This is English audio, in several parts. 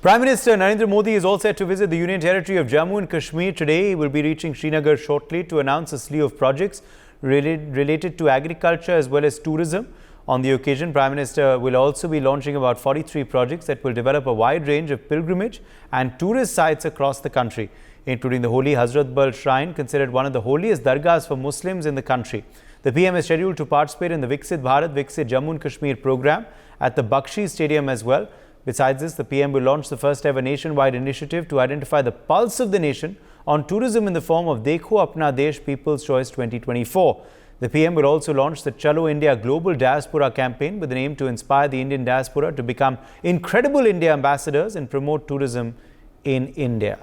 Prime Minister Narendra Modi is all set to visit the Union Territory of Jammu and Kashmir today. He will be reaching Srinagar shortly to announce a slew of projects related to agriculture as well as tourism. On the occasion, Prime Minister will also be launching about 43 projects that will develop a wide range of pilgrimage and tourist sites across the country, including the holy Hazrat Bal Shrine, considered one of the holiest dargahs for Muslims in the country. The PM is scheduled to participate in the Viksit Bharat Viksit Jammu and Kashmir program at the Bakshi Stadium as well. Besides this, the PM will launch the first ever nationwide initiative to identify the pulse of the nation on tourism in the form of Dekho Apna Desh People's Choice 2024. The PM will also launch the Chalo India Global Diaspora campaign with an aim to inspire the Indian diaspora to become incredible India ambassadors and promote tourism in India.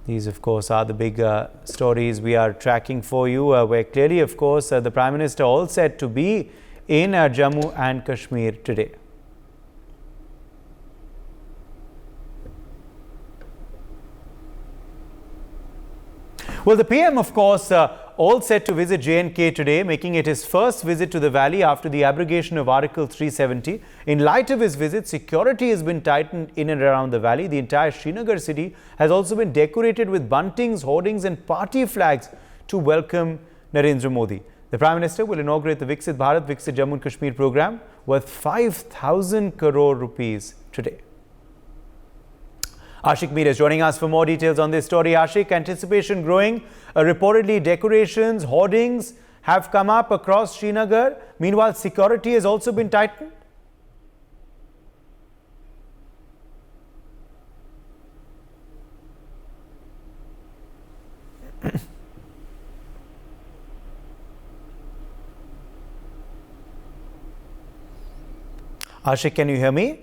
These, of course, are the big stories we are tracking for you, where clearly, of course, the Prime Minister all set to be in Jammu and Kashmir today. Well, the PM, of course, all set to visit J&K today, making it his first visit to the valley after the abrogation of Article 370. In light of his visit, security has been tightened in and around the valley. The entire Srinagar city has also been decorated with buntings, hoardings and party flags to welcome Narendra Modi. The Prime Minister will inaugurate the Viksit Bharat Viksit Jammu and Kashmir program worth 5,000 crore rupees today. Ashik Mir is joining us for more details on this story. Ashik, anticipation growing. Reportedly, decorations, hoardings have come up across Srinagar. Meanwhile, security has also been tightened. Ashik, can you hear me?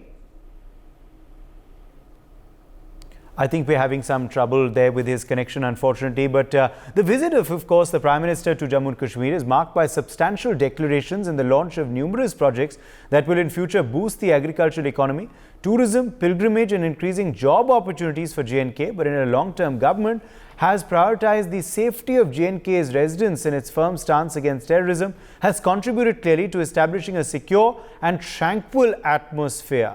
I think we're having some trouble there with his connection, unfortunately. But the visit of course, the Prime Minister to Jammu and Kashmir is marked by substantial declarations and the launch of numerous projects that will in future boost the agricultural economy, tourism, pilgrimage and increasing job opportunities for J&K. But in a long-term, government has prioritized the safety of J&K's residents, and its firm stance against terrorism has contributed clearly to establishing a secure and tranquil atmosphere.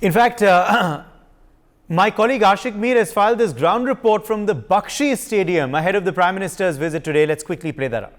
In fact, my colleague Ashik Mir has filed this ground report from the Bakshi Stadium ahead of the Prime Minister's visit today. Let's quickly play that out.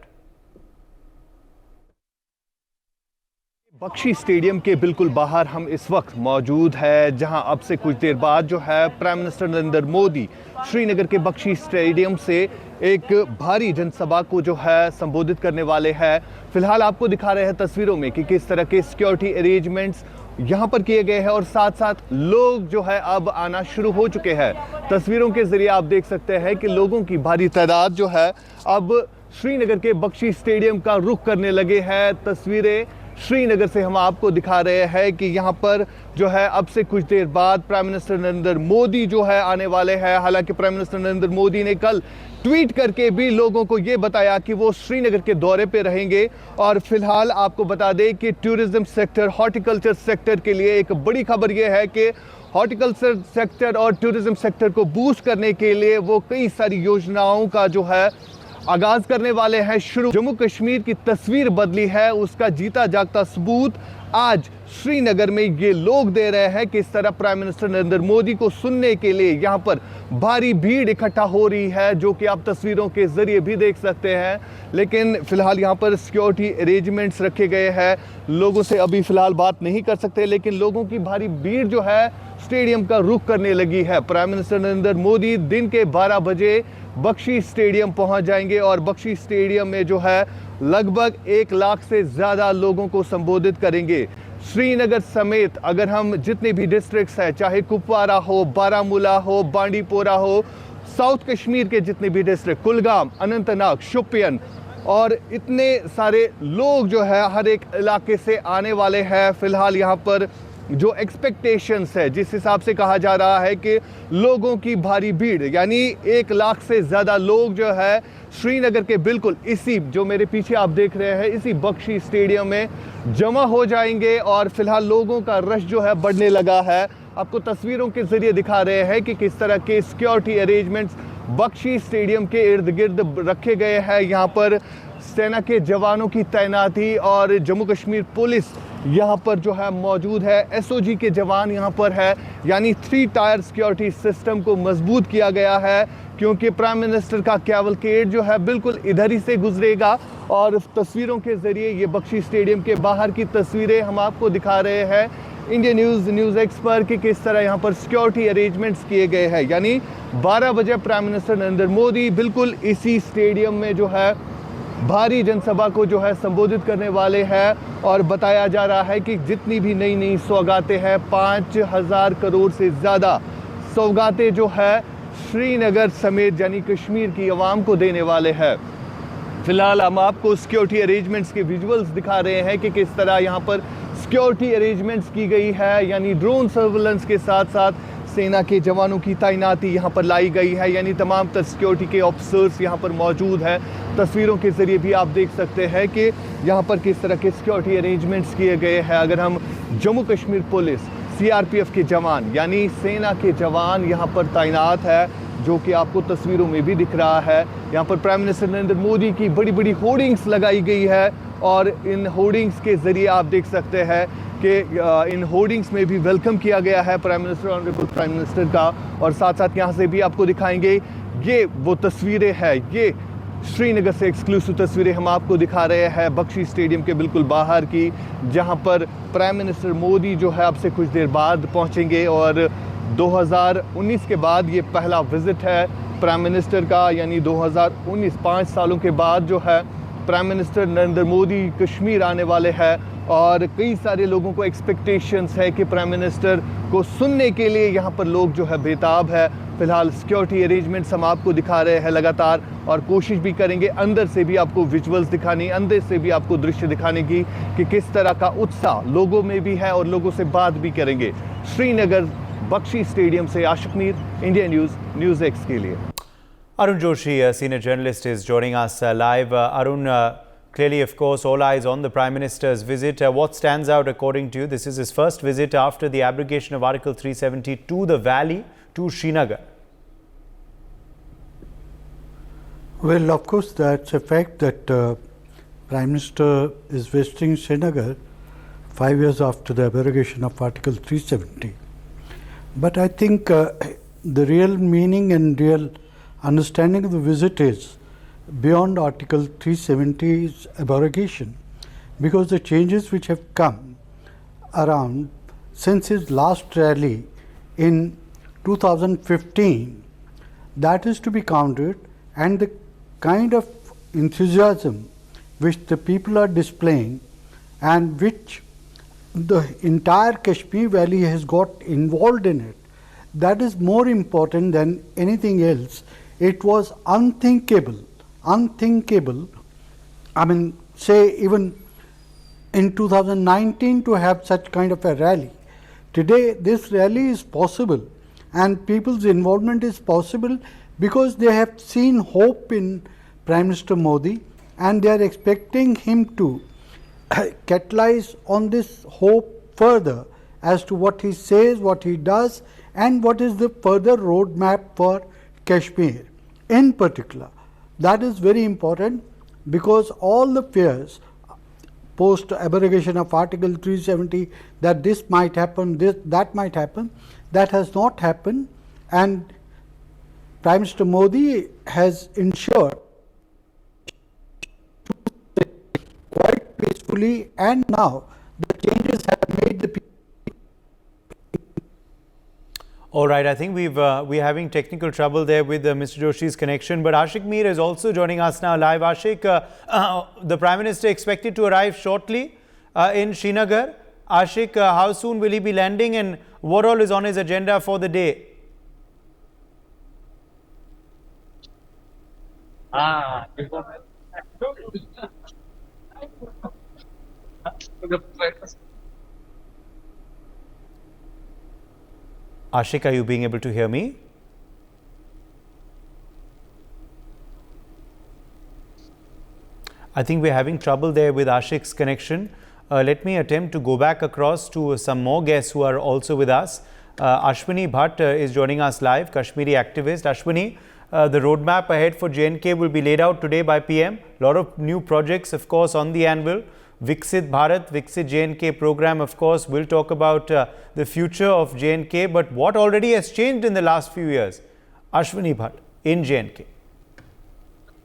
Bakshi stadium के बिल्कुल बाहर हम इस वक्त मौजूद है, जहां अब से कुछ देर बाद जो है प्राइम मिनिस्टर नरेंद्र मोदी श्रीनगर के बख्शी स्टेडियम से एक भारी जनसभा को जो है संबोधित करने वाले हैं। फिलहाल आपको दिखा रहे हैं तस्वीरों में कि किस तरह के सिक्योरिटी अरेंजमेंट्स यहाँ पर किए गए हैं और साथ साथ लोग जो है अब आना शुरू हो चुके हैं। तस्वीरों के जरिए आप देख सकते हैं कि लोगों की भारी तादाद जो है अब श्रीनगर के बख्शी स्टेडियम का रुख करने लगे हैं। तस्वीरें श्रीनगर से हम आपको दिखा रहे हैं कि यहाँ पर जो है अब से कुछ देर बाद प्राइम मिनिस्टर नरेंद्र मोदी जो है आने वाले हैं। हालांकि प्राइम मिनिस्टर नरेंद्र मोदी ने कल ट्वीट करके भी लोगों को ये बताया कि वो श्रीनगर के दौरे पे रहेंगे। और फिलहाल आपको बता दें कि टूरिज्म सेक्टर, हॉर्टिकल्चर सेक्टर के लिए एक बड़ी खबर ये है कि हॉर्टिकल्चर सेक्टर और टूरिज्म सेक्टर को बूस्ट करने के लिए वो कई सारी योजनाओं का जो है आगाज करने वाले हैं। शुरू जम्मू कश्मीर की तस्वीर बदली है, उसका जीता जागता सबूत आज श्रीनगर में ये लोग दे रहे हैं। किस तरह प्राइम मिनिस्टर नरेंद्र मोदी को सुनने के लिए यहाँ पर भारी भीड़ इकट्ठा हो रही है, जो कि आप तस्वीरों के जरिए भी देख सकते हैं। लेकिन फिलहाल यहाँ पर सिक्योरिटी अरेंजमेंट्स रखे गए हैं। लोगों से अभी फिलहाल बात नहीं कर सकते, लेकिन लोगों की भारी भीड़ जो है स्टेडियम का रुख करने लगी है। प्राइम मिनिस्टर नरेंद्र मोदी दिन के 12 बजे बख्शी स्टेडियम पहुंच जाएंगे और बख्शी स्टेडियम में जो है लगभग 1 लाख से ज़्यादा लोगों को संबोधित करेंगे। श्रीनगर समेत अगर हम जितने भी डिस्ट्रिक्ट्स हैं, चाहे कुपवारा हो, बारामूला हो, बांडीपोरा हो, साउथ कश्मीर के जितने भी डिस्ट्रिक्ट, कुलगाम, अनंतनाग, शोपियन, और इतने सारे लोग जो है हर एक इलाके से आने वाले हैं। फिलहाल यहाँ पर जो एक्सपेक्टेशंस है, जिस हिसाब से कहा जा रहा है कि लोगों की भारी भीड़, यानी 1 लाख से ज़्यादा लोग जो है श्रीनगर के बिल्कुल इसी जो मेरे पीछे आप देख रहे हैं इसी बख्शी स्टेडियम में जमा हो जाएंगे। और फिलहाल लोगों का रश जो है बढ़ने लगा है। आपको तस्वीरों के जरिए दिखा रहे हैं कि किस तरह के सिक्योरिटी अरेंजमेंट्स बख्शी स्टेडियम के इर्द गिर्द रखे गए हैं। यहाँ पर सेना के जवानों की तैनाती और जम्मू कश्मीर पुलिस यहाँ पर जो है मौजूद है। एसओजी के जवान यहाँ पर है, यानी 3 टायर सिक्योरिटी सिस्टम को मजबूत किया गया है, क्योंकि प्राइम मिनिस्टर का कैवलकेड जो है बिल्कुल इधर ही से गुजरेगा। और तस्वीरों के जरिए ये बख्शी स्टेडियम के बाहर की तस्वीरें हम आपको दिखा रहे हैं इंडिया NewsX पर कि किस तरह यहाँ पर सिक्योरिटी अरेंजमेंट्स किए गए हैं। यानी 12 बजे प्राइम मिनिस्टर नरेंद्र मोदी बिल्कुल इसी स्टेडियम में जो है भारी जनसभा को जो है संबोधित करने वाले हैं। और बताया जा रहा है कि जितनी भी नई नई सौगातें हैं, 5000 करोड़ से ज़्यादा सौगातें जो है श्रीनगर समेत यानी कश्मीर की आवाम को देने वाले हैं। फिलहाल हम आपको सिक्योरिटी अरेंजमेंट्स के विजुअल्स दिखा रहे हैं कि किस तरह यहाँ पर सिक्योरिटी अरेंजमेंट्स की गई है, यानी ड्रोन सर्वेलेंस के साथ साथ सेना के जवानों की तैनाती यहाँ पर लाई गई है, यानी तमाम सिक्योरिटी के ऑफिसर्स यहाँ पर मौजूद है। तस्वीरों के ज़रिए भी आप देख सकते हैं कि यहाँ पर किस तरह के सिक्योरिटी अरेंजमेंट्स किए गए हैं। अगर हम जम्मू कश्मीर पुलिस, CRPF के जवान यानी सेना के जवान यहाँ पर तैनात है, जो कि आपको तस्वीरों में भी दिख रहा है। यहाँ पर प्राइम मिनिस्टर नरेंद्र मोदी की बड़ी बड़ी होर्डिंग्स लगाई गई है और इन होर्डिंग्स के ज़रिए आप देख सकते हैं कि इन होर्डिंग्स में भी वेलकम किया गया है prime minister, honourable prime minister का। और साथ साथ यहाँ से भी आपको दिखाएंगे, ये वो तस्वीरें हैं, ये श्रीनगर से एक्सक्लूसिव तस्वीरें हम आपको दिखा रहे हैं बख्शी स्टेडियम के बिल्कुल बाहर की, जहाँ पर प्राइम मिनिस्टर मोदी जो है अब से कुछ देर बाद पहुँचेंगे। और 2019 के बाद ये पहला विजिट है प्राइम मिनिस्टर का, यानी 2019 5 सालों के बाद जो है प्राइम मिनिस्टर नरेंद्र मोदी कश्मीर आने वाले हैं। और कई सारे लोगों को एक्सपेक्टेशंस है कि प्राइम मिनिस्टर को सुनने के लिए यहाँ पर लोग जो है बेताब है। फिलहाल सिक्योरिटी अरेंजमेंट्स हम आपको दिखा रहे हैं लगातार, और कोशिश भी करेंगे अंदर से भी आपको विजुअल्स दिखाने, अंदर से भी आपको दृश्य दिखाने की कि किस तरह का उत्साह लोगों में भी है, और लोगों से बात भी करेंगे। श्रीनगर बख्शी स्टेडियम से आशिक मीर, इंडिया NewsX के लिए। Arun Joshi, a senior journalist, is joining us live. Arun, clearly, of course, all eyes on the Prime Minister's visit. What stands out according to you? This is his first visit after the abrogation of Article 370 to the valley, to Srinagar. Well, of course, that's a fact that Prime Minister is visiting Srinagar 5 years after the abrogation of Article 370. But I think the real meaning and real understanding of the visit is beyond Article 370's abrogation, because the changes which have come around since his last rally in 2015, that is to be counted, and the kind of enthusiasm which the people are displaying and which the entire Kashmir Valley has got involved in it, that is more important than anything else. It was unthinkable, I mean, say even in 2019 to have such kind of a rally. Today this rally is possible and people's involvement is possible because they have seen hope in Prime Minister Modi and they are expecting him to catalyze on this hope further as to what he says, what he does, and what is the further roadmap for Kashmir in particular. That is very important because all the fears post abrogation of Article 370 that this might happen, that might happen, that has not happened, and Prime Minister Modi has ensured quite peacefully, and now the changes have made the people. All right, I think we're having technical trouble there with Mr. Joshi's connection, but Ashik Mir is also joining us now live. Ashik, the Prime Minister expected to arrive shortly in Srinagar. Ashik, how soon will he be landing and what all is on his agenda for the day? Ashik, are you being able to hear me? I think we're having trouble there with Ashik's connection. Let me attempt to go back across to some more guests who are also with us. Ashwini Bhatt is joining us live, Kashmiri activist. Ashwini, the roadmap ahead for J&K will be laid out today by PM. A lot of new projects, of course, on the anvil. Viksit Bharat, Viksit J&K program, of course, will talk about the future of J&K. But what already has changed in the last few years? Ashwini Bhatt, in J&K.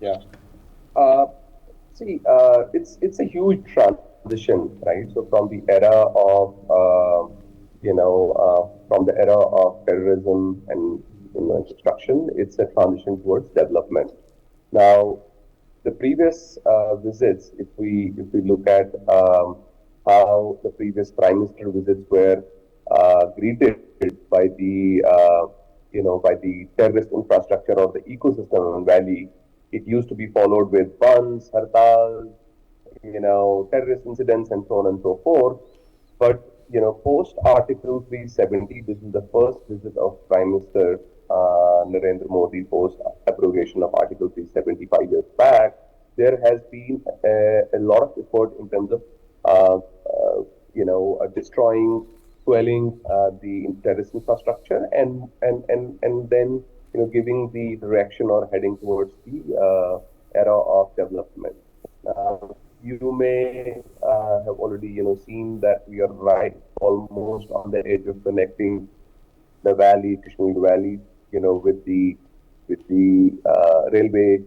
Yeah. It's a huge transition, right? So from the era of, from the era of terrorism and destruction, it's a transition towards development. Now, the previous visits, if we look at how the previous Prime Minister visits were greeted by the by the terrorist infrastructure or the ecosystem in Valley, it used to be followed with buns, hartals, terrorist incidents, and so on and so forth. But post Article 370, this is the first visit of Prime Minister Narendra Modi post abrogation of Article 375 years back. There has been a lot of effort in terms of destroying, quelling the terrorist infrastructure, and then giving the direction or heading towards the era of development. You may have already seen that we are right almost on the edge of connecting the valley, Kashmir Valley, with the railway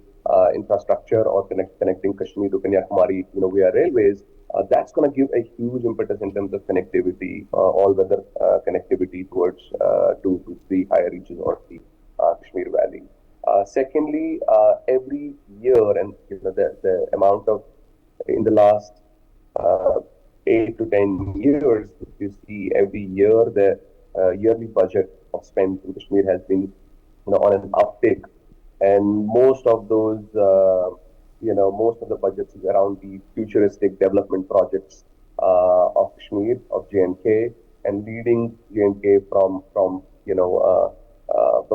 infrastructure, or connecting Kashmir to Kanyakumari, via railways. That's going to give a huge impetus in terms of connectivity, all-weather connectivity towards to the higher reaches of the Kashmir Valley. Secondly, every year, and the amount of in the last 8 to 10 years, if you see every year the yearly budget of spend in Kashmir has been on an uptick, and most of those most of the budgets is around the futuristic development projects of Kashmir, of J&K, and leading J&K from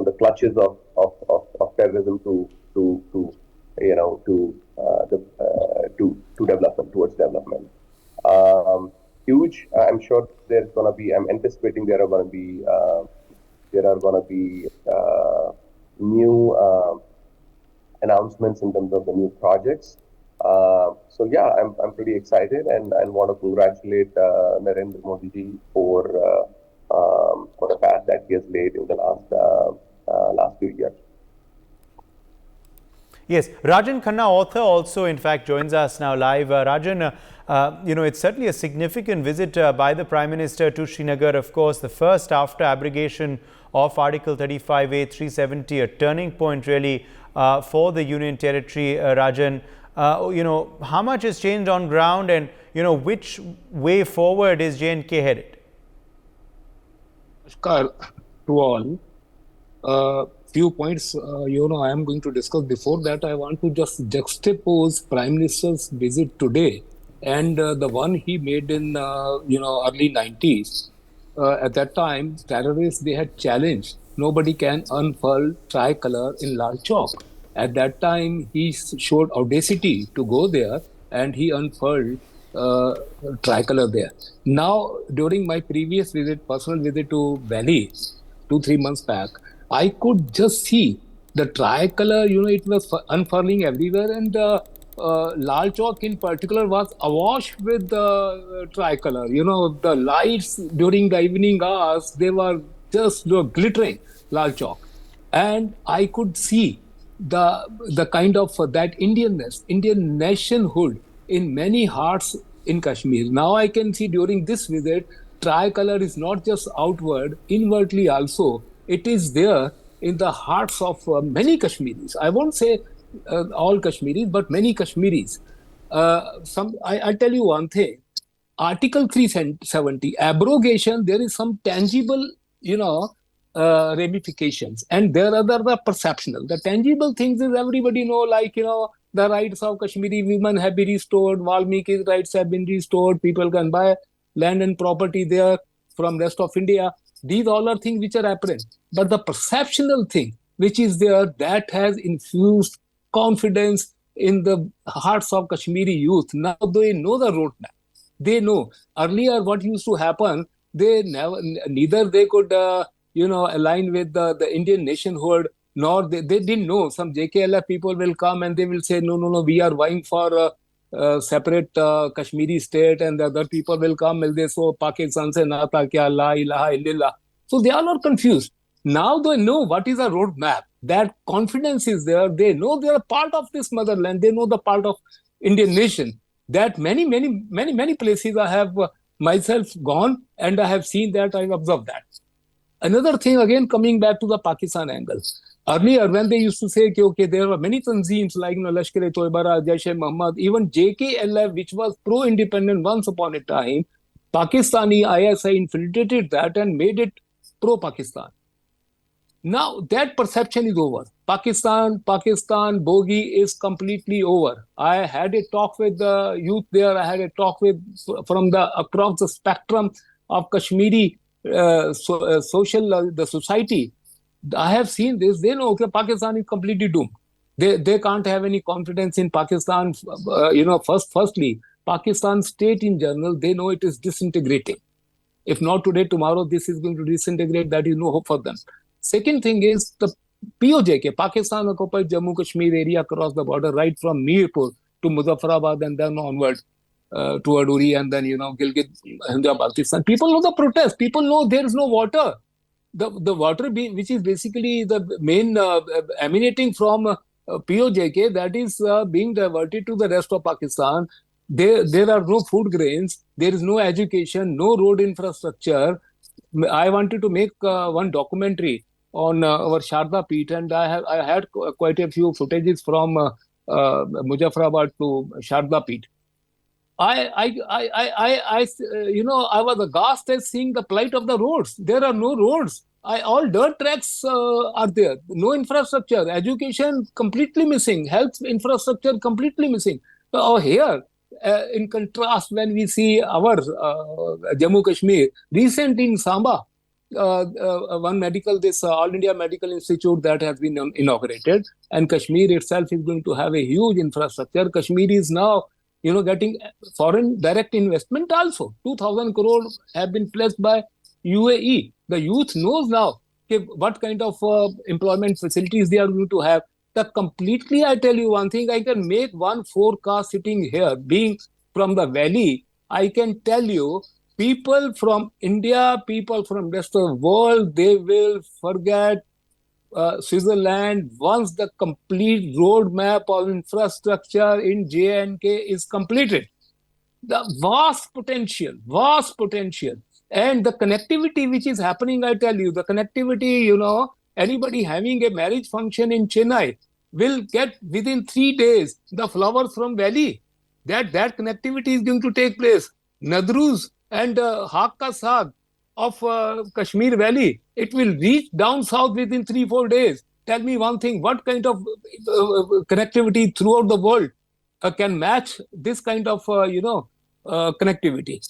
the clutches of terrorism to development, towards development. Huge. I'm sure there's going to be. I'm anticipating there are going to be new announcements in terms of the new projects. So yeah, I'm pretty excited, and want to congratulate Narendra Modi ji for the path that he has laid in the last few years. Yes, Rajan Khanna, author, also in fact joins us now live. Rajan, it's certainly a significant visit by the Prime Minister to Srinagar, of course, the first after abrogation of Article 35A 370, a turning point really for the Union Territory. Rajan, how much has changed on ground, and which way forward is J&K headed? Namaskar to all. Few points, I am going to discuss. Before that, I want to just juxtapose Prime Minister's visit today and the one he made in, early 90s. At that time, terrorists, they had challenged, nobody can unfurl tricolor in Lal Chowk. At that time, he showed audacity to go there, and he unfurled tricolor there. Now, during my previous visit, personal visit to Valley, 2-3 months back, I could just see the tricolor, it was unfurling everywhere, and Lal Chowk in particular was awash with the tricolor. The lights during the evening hours, they were just glittering, Lal Chowk. And I could see the kind of that Indianness, Indian nationhood in many hearts in Kashmir. Now I can see during this visit, tricolor is not just outward, inwardly also. It is there in the hearts of many Kashmiris. I won't say all Kashmiris, but many Kashmiris. I'll tell you one thing. Article 370, abrogation, there is some tangible, ramifications. And there are the perceptional. The tangible things is everybody know, the rights of Kashmiri women have been restored, Valmiki's rights have been restored, people can buy land and property there from rest of India. These all are things which are apparent. But the perceptional thing which is there, that has infused confidence in the hearts of Kashmiri youth. Now they know the roadmap. They know. Earlier what used to happen, neither they could, align with the Indian nationhood, nor they didn't know. Some JKLF people will come and they will say, no, we are vying for separate Kashmiri state, and the other people will come and they say, Pakistan se nata kya, la ilaha illallah. So they are not confused. Now they know what is a roadmap. That confidence is there. They know they are part of this motherland. They know the part of Indian nation. That many places I have myself gone and I have seen that, I have observed that. Another thing, again, coming back to the Pakistan angle. Earlier, when they used to say, okay, there were many tanzeems like Lashkar-e-Toiba, Jaish-e-Mohammed, even JKLF, which was pro-independent once upon a time, Pakistani ISI infiltrated that and made it pro-Pakistan. Now that perception is over. Pakistan bogey is completely over. I had a talk with the youth there. I had a talk with from across the spectrum of Kashmiri social the society. I have seen this. They know, okay, Pakistan is completely doomed. They can't have any confidence in Pakistan. Firstly, Pakistan state in general, they know it is disintegrating. If not today, tomorrow, this is going to disintegrate. That is no hope for them. Second thing is the POJK, Pakistan occupied Jammu Kashmir area across the border, right from Mirpur to Muzaffarabad and then onward toward Uri and then, Gilgit, Baltistan. People know the protest. People know there is no water. The water, which is basically the main emanating from POJK, that is being diverted to the rest of Pakistan. There are no food grains. There is no education, no road infrastructure. I wanted to make one documentary on our Sharda Peeth, and I had quite a few footages from Muzaffarabad to Sharda Peeth. I was aghast at seeing the plight of the roads. There are no roads. All dirt tracks are there. No infrastructure. Education completely missing. Health infrastructure completely missing. Here, in contrast, when we see our Jammu Kashmir, recently in Samba, one All India Medical Institute that has been inaugurated, and Kashmir itself is going to have a huge infrastructure. Kashmir is now, getting foreign direct investment also. 2,000 crore have been pledged by UAE. The youth knows now what kind of employment facilities they are going to have. I tell you one thing, I can make one forecast sitting here, being from the valley. I can tell you, people from India, people from rest of the world, they will forget Switzerland once the complete roadmap of infrastructure in J&K is completed. The vast potential, and the connectivity which is happening, I tell you, the connectivity, anybody having a marriage function in Chennai will get within 3 days the flowers from Valley. That connectivity is going to take place. Nadruz and Haq Ka Saag of Kashmir Valley, it will reach down south within 3-4 days. Tell me one thing, what kind of connectivity throughout the world can match this kind of, connectivity?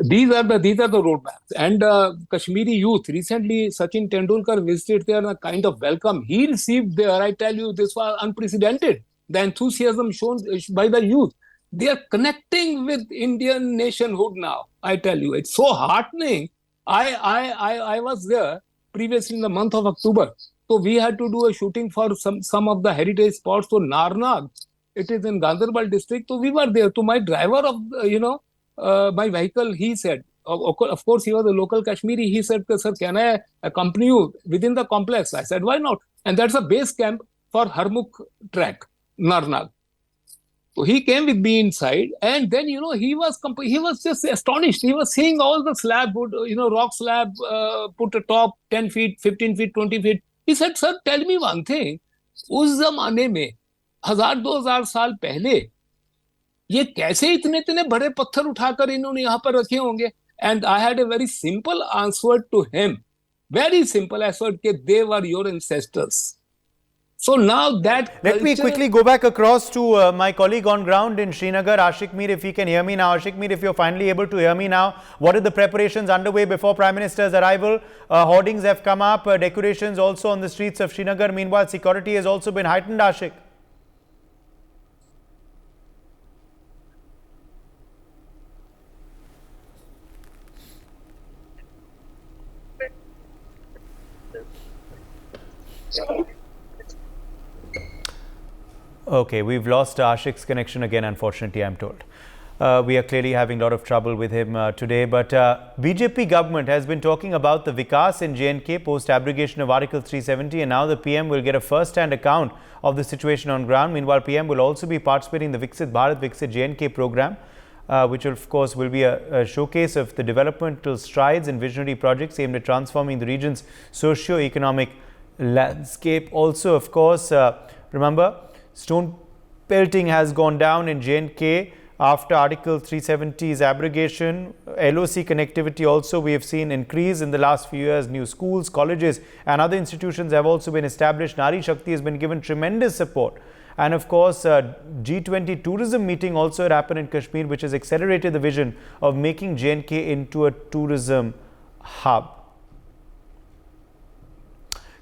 These are the roadmaps. And Kashmiri youth, recently Sachin Tendulkar visited there, and a kind of welcome he received there. I tell you, this was unprecedented. The enthusiasm shown by the youth. They are connecting with Indian nationhood now. I tell you, it's so heartening. I was there previously in the month of October. So we had to do a shooting for some of the heritage spots. So Narnag, it is in Ganderbal district. So we were there. To my driver of, my vehicle, he said, of course, he was a local Kashmiri. He said, sir, can I accompany you within the complex? I said, why not? And that's a base camp for Harmukh track, Narnag. So he came with me inside, and then, he was just astonished. He was seeing all the slab, rock slab put atop 10 feet, 15 feet, 20 feet. He said, sir, tell me one thing. उस जमाने में 1000-2000 साल पहले ये कैसे इतने बड़े पत्थर उठाकर इन्होंने यहाँ पर रखे होंगे? And I had a very simple answer to him. Very simple answer, that they were your ancestors. So now that Let me quickly go back across to my colleague on ground in Srinagar, Ashik Mir, if he can hear me now. Ashik Mir, if you're finally able to hear me now, what are the preparations underway before Prime Minister's arrival? Hoardings have come up, decorations also on the streets of Srinagar. Meanwhile, security has also been heightened, Ashik. Okay, we've lost Ashik's connection again, unfortunately, I'm told. We are clearly having a lot of trouble with him today. But BJP government has been talking about the Vikas in J&K post abrogation of Article 370, and now the PM will get a first-hand account of the situation on ground. Meanwhile, PM will also be participating in the Viksit Bharat Viksit J&K program, which of course will be a showcase of the developmental strides and visionary projects aimed at transforming the region's socio-economic landscape. Also, of course, remember, stone pelting has gone down in J&K after Article 370's abrogation. LOC connectivity also we have seen increase in the last few years. New schools, colleges and other institutions have also been established. Nari Shakti has been given tremendous support. And of course, G20 tourism meeting also happened in Kashmir, which has accelerated the vision of making J&K into a tourism hub.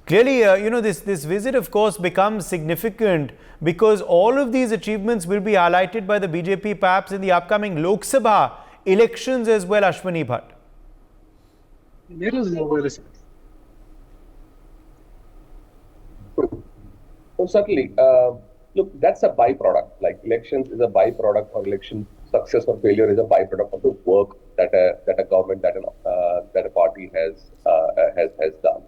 Clearly, this visit, of course, becomes significant because all of these achievements will be highlighted by the BJP perhaps in the upcoming Lok Sabha elections as well, Ashwani Bhatt. There is no way. So certainly, look, that's a byproduct. Like elections is a byproduct, or election success or failure is a byproduct of the work that a government, that a party has done.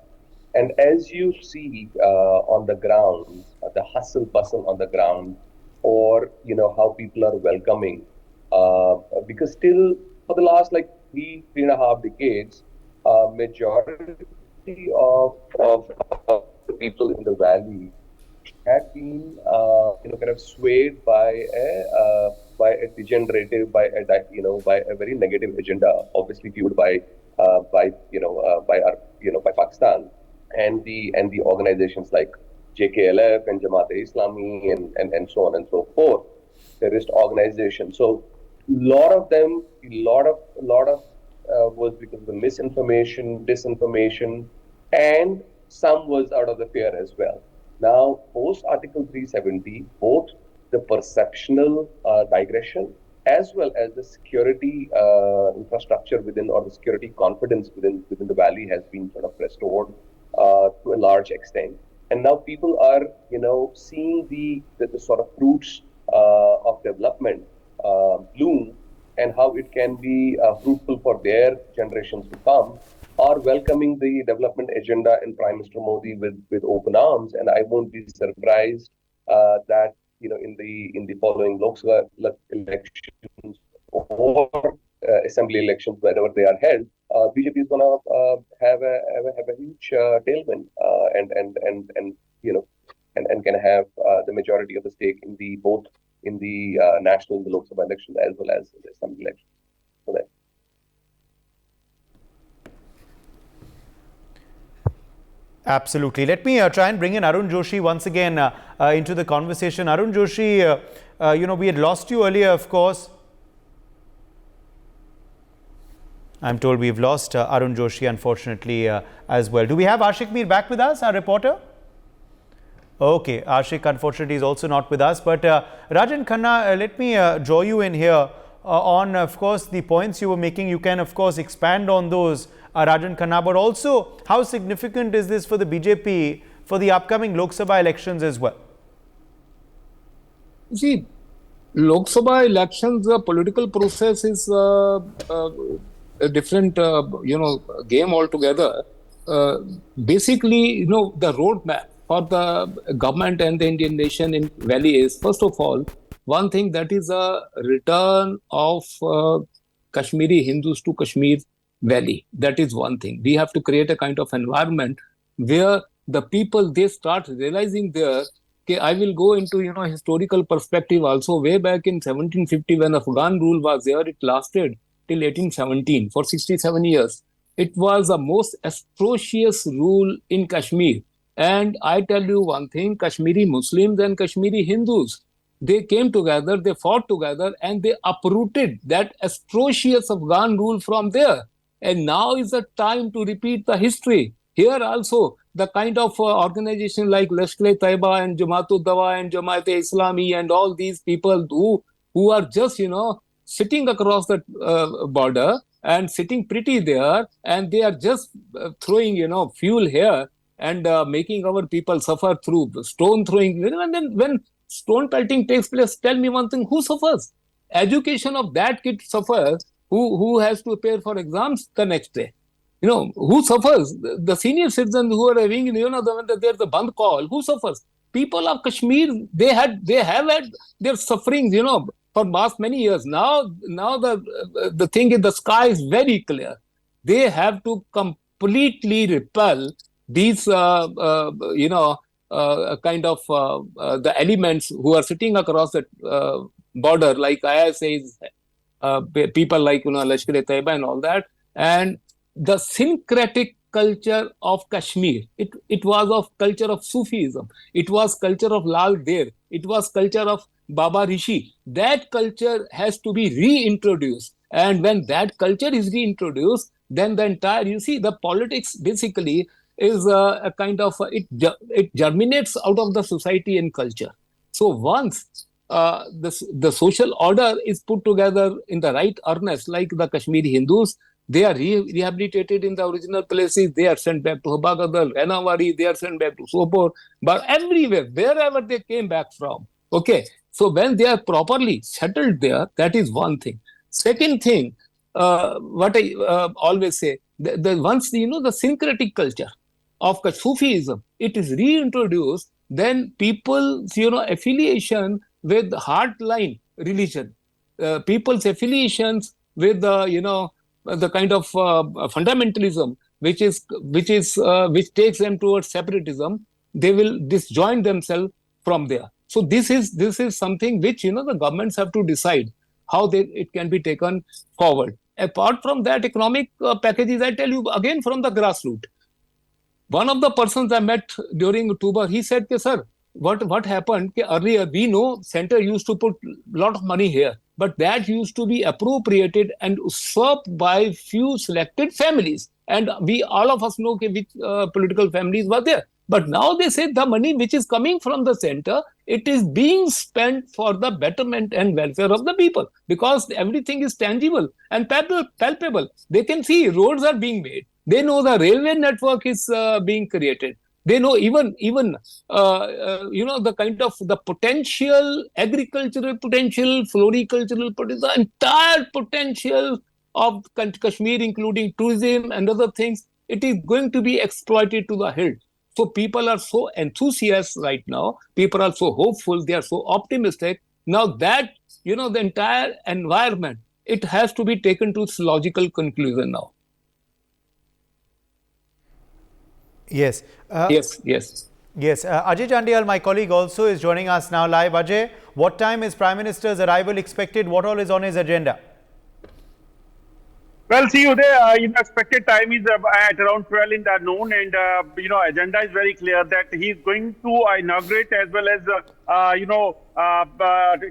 And as you see on the ground, the hustle bustle on the ground, or how people are welcoming, because still for the last like three and a half decades, majority of the people in the valley have been kind of swayed by a degenerative, by a very negative agenda, obviously fueled by Pakistan. And the organizations like JKLF and Jamaat-e-Islami and so on and so forth, terrorist organizations. So a lot of was because of the misinformation, disinformation, and some was out of the fear as well. Now, post Article 370, both the perceptional digression as well as the security infrastructure within, or the security confidence within the valley has been sort of restored to a large extent. And now people are, seeing the sort of fruits of development bloom, and how it can be fruitful for their generations to come, are welcoming the development agenda and Prime Minister Modi with open arms. And I won't be surprised that in the following Lok Sabha elections or assembly elections, wherever they are held, BJP is going to have a huge tailwind and can have the majority of the stake in both the national and the Lok Sabha elections as well as the assembly elections. So that. Absolutely. Let me try and bring in Arun Joshi once again into the conversation. Arun Joshi, we had lost you earlier, of course. I'm told we've lost Arun Joshi, unfortunately, as well. Do we have Ashik Mir back with us, our reporter? Okay, Ashik, unfortunately, is also not with us. But Rajan Khanna, let me draw you in here on, of course, the points you were making. You can, of course, expand on those, Rajan Khanna. But also, how significant is this for the BJP for the upcoming Lok Sabha elections as well? See, Lok Sabha elections, the political process is a different, game altogether. Basically, the roadmap for the government and the Indian nation in Valley is, first of all, one thing that is a return of Kashmiri Hindus to Kashmir Valley. That is one thing. We have to create a kind of environment where the people, they start realizing there, okay, I will go into, historical perspective also. Way back in 1750, when Afghan rule was there, it lasted till 1817, for 67 years. It was the most atrocious rule in Kashmir. And I tell you one thing, Kashmiri Muslims and Kashmiri Hindus, they came together, they fought together, and they uprooted that atrocious Afghan rule from there. And now is the time to repeat the history. Here also, the kind of organization like Lashkar-e-Taiba and Jamaat-ud-Dawa and Jamaat-e-Islami and all these people who are just, sitting across the border and sitting pretty there, and they are just throwing, fuel here. and making our people suffer through stone throwing. And then when stone pelting takes place, tell me one thing, who suffers? Education of that kid suffers, who has to appear for exams the next day. Who suffers? The senior citizens who are having, when there's a Bandh call, who suffers? People of Kashmir, they have had their sufferings, for past many years. Now the thing is, the sky is very clear. They have to completely repel these, the elements who are sitting across the border, like ISIS, people like Lashkar-e-Taiba and all that, and the syncretic culture of Kashmir. It was of culture of Sufism. It was culture of Lal Der. It was culture of Baba Rishi. That culture has to be reintroduced. And when that culture is reintroduced, then the entire, the politics basically is a kind of, it germinates out of the society and culture. So once the social order is put together in the right earnest, like the Kashmiri Hindus, they are rehabilitated in the original places. They are sent back to Habagadal, Renawari. They are sent back to Sopor. But everywhere, wherever they came back from. Okay. So when they are properly settled there, that is one thing. Second thing, what I always say, once, the syncretic culture of Sufism, it is reintroduced, then people's, affiliation with hardline religion, people's affiliations with the kind of fundamentalism which takes them towards separatism, they will disjoin themselves from there. So this is something which the governments have to decide how it can be taken forward. Apart from that, economic packages, I tell you again from the grassroots. One of the persons I met during October, he said, sir, what happened? Earlier, we know center used to put a lot of money here, but that used to be appropriated and usurped by few selected families. And all of us know which political families were there. But now they say the money which is coming from the center, it is being spent for the betterment and welfare of the people, because everything is tangible and palpable. They can see roads are being made. They know the railway network is being created. They know even the kind of the potential, agricultural potential, floricultural potential, the entire potential of Kashmir, including tourism and other things. It is going to be exploited to the hilt. So people are so enthusiastic right now. People are so hopeful. They are so optimistic. Now that, the entire environment, it has to be taken to its logical conclusion now. Yes. Yes. Ajay Chandial, my colleague, also is joining us now live. Ajay, what time is Prime Minister's arrival expected? What all is on his agenda? Well, see, Uday, expected time is at around 12 in the noon, and agenda is very clear that he is going to inaugurate as well as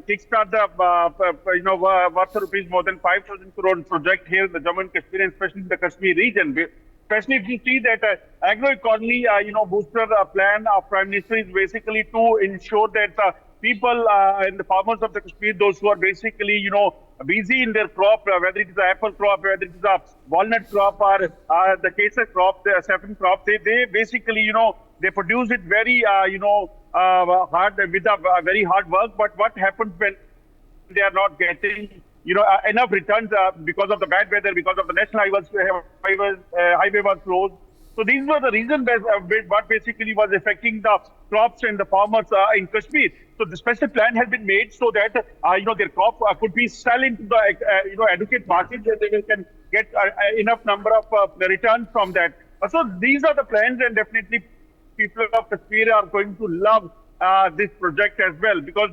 kickstart the worth rupees more than 5,000 crore project here in the Jammu and Kashmir, and especially in the Kashmir region. Especially if you see that agro-economy, booster plan of Prime Minister is basically to ensure that people and the farmers of the Kashmir, those who are basically, busy in their crop, whether it is an apple crop, whether it is a walnut crop or the kesar crop, the saffron crop, they basically, they produce it very, hard, with a very hard work. But what happens when they are not getting enough returns because of the bad weather, because of the national highway was closed. So these were the reasons what basically was affecting the crops and the farmers in Kashmir. So the special plan has been made so that their crop could be sold into the adequate market, where they can get enough number of returns from that. So these are the plans, and definitely people of Kashmir are going to love this project as well, because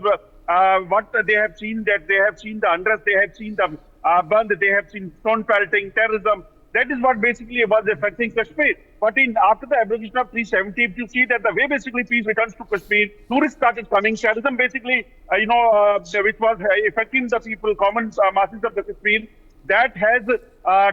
what they have seen, that they have seen the unrest, they have seen the Bandh, they have seen stone pelting, terrorism. That is what basically was affecting Kashmir. But after the abolition of 370, if you see that the way basically peace returns to Kashmir, tourists started coming, terrorism basically, which was affecting the people, common masses of the Kashmir, that has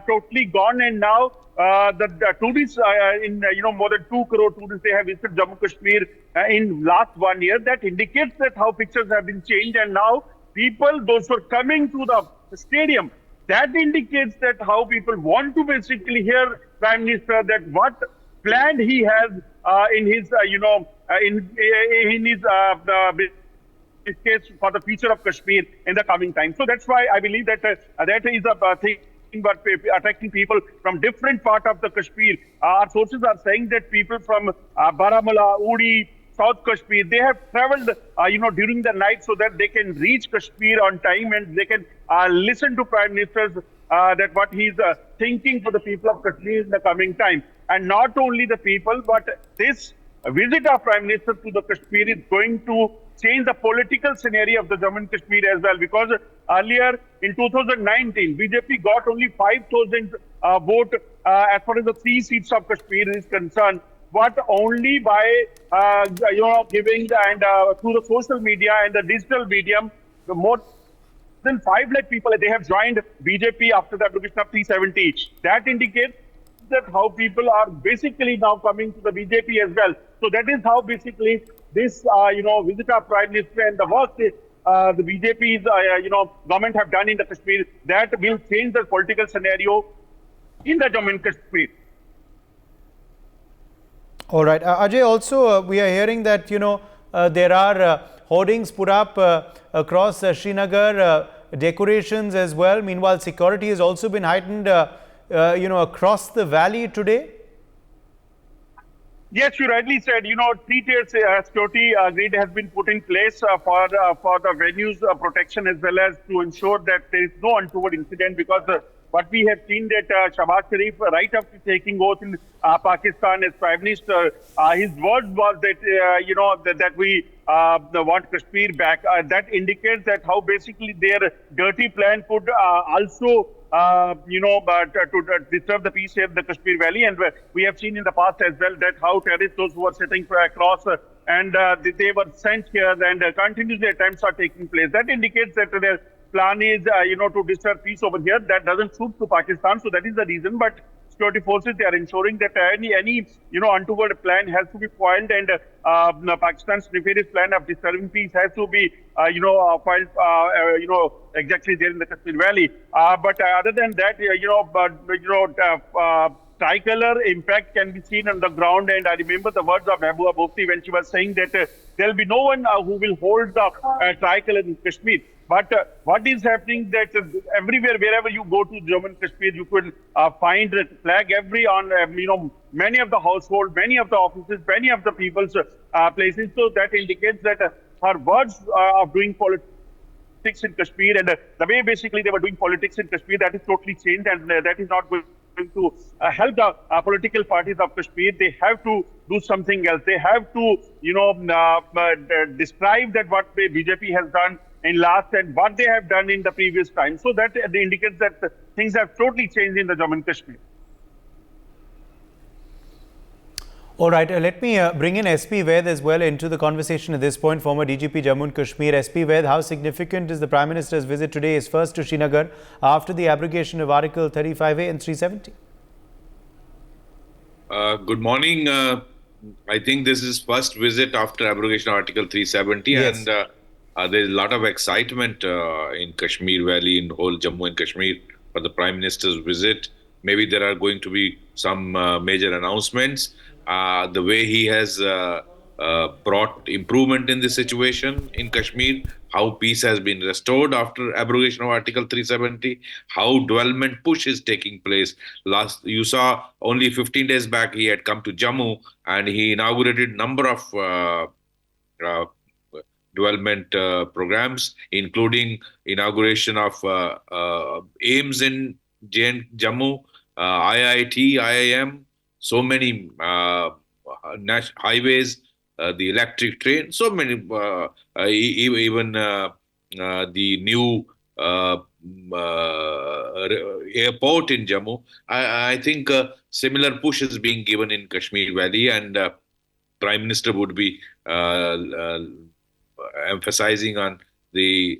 totally gone. And now the tourists, more than 2 crore tourists, they have visited Jammu Kashmir in last 1 year. That indicates that how pictures have been changed. And now people, those who are coming to the stadium, that indicates that how people want to basically hear Prime Minister, that what plan he has in his, in his case for the future of Kashmir in the coming time. So that's why I believe that that is a thing but attracting people from different part of the Kashmir. Our sources are saying that people from Baramulla, Uri, South Kashmir, they have traveled, during the night so that they can reach Kashmir on time and they can listen to Prime Minister's that what he's thinking for the people of Kashmir in the coming time. And not only the people, but this visit of Prime Minister to the Kashmir is going to change the political scenario of the Jammu and Kashmir as well, because earlier in 2019, BJP got only 5,000 vote as far as the 3 seats of Kashmir is concerned, but only by giving and through the social media and the digital medium, the more than 5 lakh people they have joined BJP after the application of 370. That indicates that how people are basically now coming to the BJP as well. So that is how basically this, visit of Prime Minister and the work the BJP's, government have done in the Kashmir, that will change the political scenario in the Jammu and Kashmir. All right. Ajay, also we are hearing that, there are hoardings put up across Srinagar, decorations as well. Meanwhile, security has also been heightened, across the valley today. Yes, you rightly said. 3-tier security grid has been put in place for the venues protection as well as to ensure that there is no untoward incident, because what we have seen that Shahbaz Sharif, right after taking oath in Pakistan as Prime Minister, his words was that, that we want Kashmir back. That indicates that how basically their dirty plan could also to disturb the peace here in the Kashmir Valley. And we have seen in the past as well that how terrorists, those who are sitting across and they were sent here, and continuously attempts are taking place. That indicates that their plan is, to disturb peace over here. That doesn't suit to Pakistan. So that is the reason. But security forces, they are ensuring that any untoward plan has to be foiled, and Pakistan's nefarious plan of disturbing peace has to be foiled exactly there in the Kashmir Valley. But other than that, tricolor impact can be seen on the ground. And I remember the words of Mehbooba Mufti when she was saying that there will be no one who will hold the tricolor in Kashmir. But what is happening that everywhere, wherever you go to Jammu and Kashmir, you could find a flag many of the households, many of the offices, many of the people's places. So that indicates that her words of doing politics in Kashmir and the way basically they were doing politics in Kashmir, that is totally changed, and that is not going to help the political parties of Kashmir. They have to do something else. They have to, describe that what BJP has done in last and what they have done in the previous time. So that indicates that things have totally changed in the Jammu and Kashmir. All right, let me bring in SP Vaid as well into the conversation at this point, former DGP Jammu and Kashmir. SP Vaid, how significant is the Prime Minister's visit today, his first to Srinagar after the abrogation of Article 35A and 370? Good morning. I think this is first visit after abrogation of Article 370, yes. And there's a lot of excitement in Kashmir Valley, in whole Jammu and Kashmir for the Prime Minister's visit. Maybe there are going to be some major announcements. The way he has brought improvement in the situation in Kashmir, how peace has been restored after abrogation of Article 370, how development push is taking place. You saw only 15 days back he had come to Jammu and he inaugurated number of development programs, including inauguration of AIMS in Jammu, IIT, IIM, so many highways, the electric train, so many, even the new airport in Jammu. I think similar push is being given in Kashmir Valley, and Prime Minister would be emphasizing on the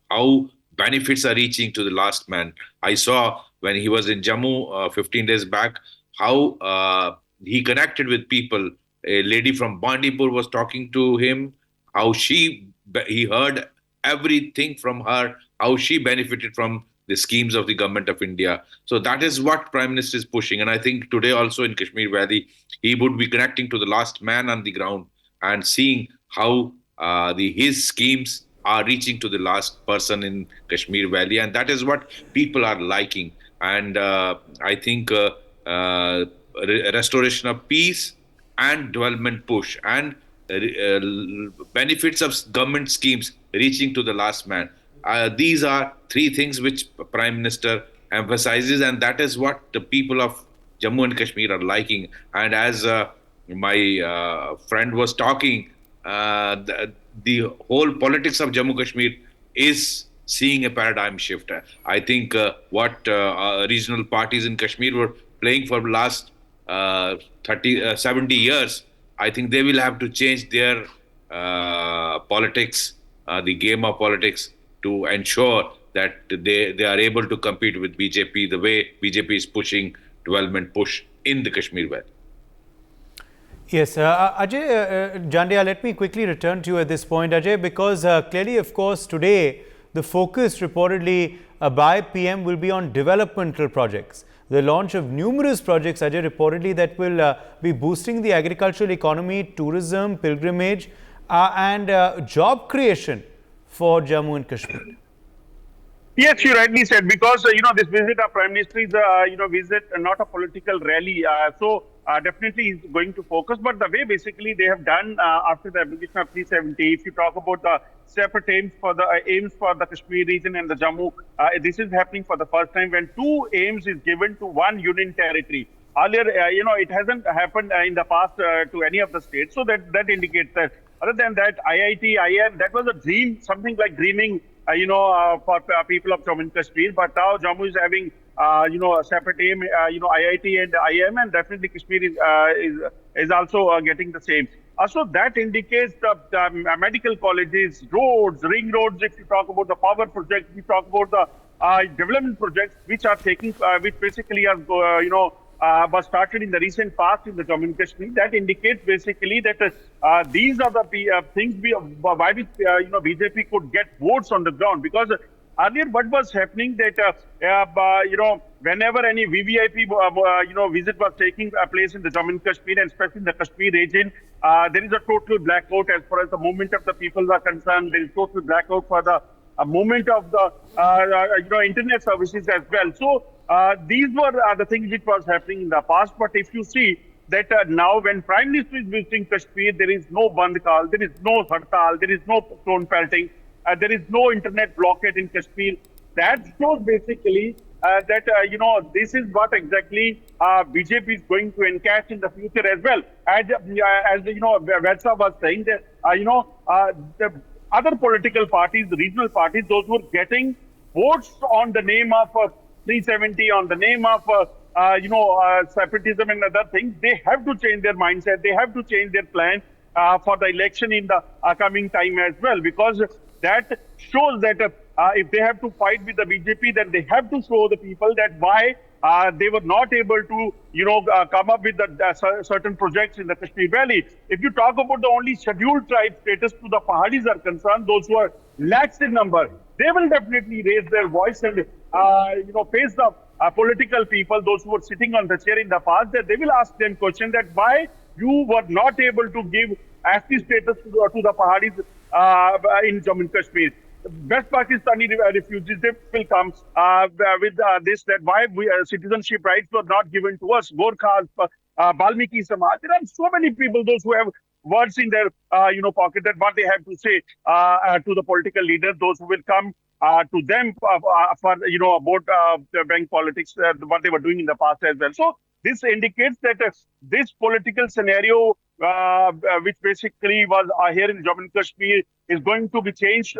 how benefits are reaching to the last man. I saw when he was in Jammu 15 days back, how he connected with people. A lady from Bandipur was talking to him, how he heard everything from her, how she benefited from the schemes of the government of India. So that is what Prime Minister is pushing. And I think today also in Kashmir Valley, he would be connecting to the last man on the ground and seeing how his schemes are reaching to the last person in Kashmir Valley. And that is what people are liking. And I think restoration of peace and development push and benefits of government schemes reaching to the last man. These are three things which Prime Minister emphasizes, and that is what the people of Jammu and Kashmir are liking. And as my friend was talking, the whole politics of Jammu Kashmir is seeing a paradigm shift. I think what regional parties in Kashmir were playing for the last 70 years, I think they will have to change their politics, the game of politics, to ensure that they are able to compete with BJP the way BJP is pushing development push in the Kashmir Valley. Yes, Ajay Jandia, let me quickly return to you at this point, Ajay, because clearly, of course, today the focus reportedly by PM will be on developmental projects. The launch of numerous projects, Ajay, reportedly that will be boosting the agricultural economy, tourism, pilgrimage and job creation for Jammu and Kashmir. Yes, you rightly said, because this visit of Prime Minister is visit, not a political rally. So definitely he's going to focus. But the way basically they have done after the application of 370, if you talk about the separate aims for the Kashmir region and the Jammu, this is happening for the first time when two aims is given to one union territory. Earlier, it hasn't happened in the past to any of the states. So that indicates that. Other than that, IIT, IIM, that was a dream, something like dreaming, for people of Jammu and Kashmir. But now Jammu is having, a separate aim, IIT and IIM, and definitely Kashmir is also getting the same. So that indicates the medical colleges, roads, ring roads. If you talk about the power projects, we talk about the development projects, which are taking, which basically are, was started in the recent past in the Jammu and Kashmir. That indicates basically that these are the things why BJP could get votes on the ground. Because earlier, what was happening that whenever any VVIP visit was taking place in the Jammu and Kashmir, and especially in the Kashmir region, there is a total blackout as far as the movement of the people are concerned. There is total blackout for the movement of the internet services as well. So these were the things which was happening in the past. But if you see that now when Prime Minister is visiting Kashmir, there is no Band call, there is no Hartal, there is no stone pelting, there is no internet blockade in Kashmir. That shows basically that, this is what exactly BJP is going to encash in the future as well. As Vedsa was saying that, the other political parties, the regional parties, those who are getting votes on the name of 370, on the name of, separatism and other things, they have to change their mindset. They have to change their plan for the election in the coming time as well, because that shows that if they have to fight with the BJP, then they have to show the people that why they were not able to, come up with the certain projects in the Kashmir Valley. If you talk about the only scheduled tribe status to the Pahadis are concerned, those who are lakhs in number, they will definitely raise their voice and, face the political people, those who were sitting on the chair in the past, that they will ask them question that why you were not able to give ST status to the Pahadis in Jammu and Kashmir. West Pakistani refugees, they will come with this, that why citizenship rights were not given to us. Gorkhas, Balmiki Samaj. There are so many people, those who have words in their pocket, that what they have to say to the political leaders, those who will come to them for about the bank politics, what they were doing in the past as well. So this indicates that this political scenario, which basically was here in Jammu and Kashmir, is going to be changed,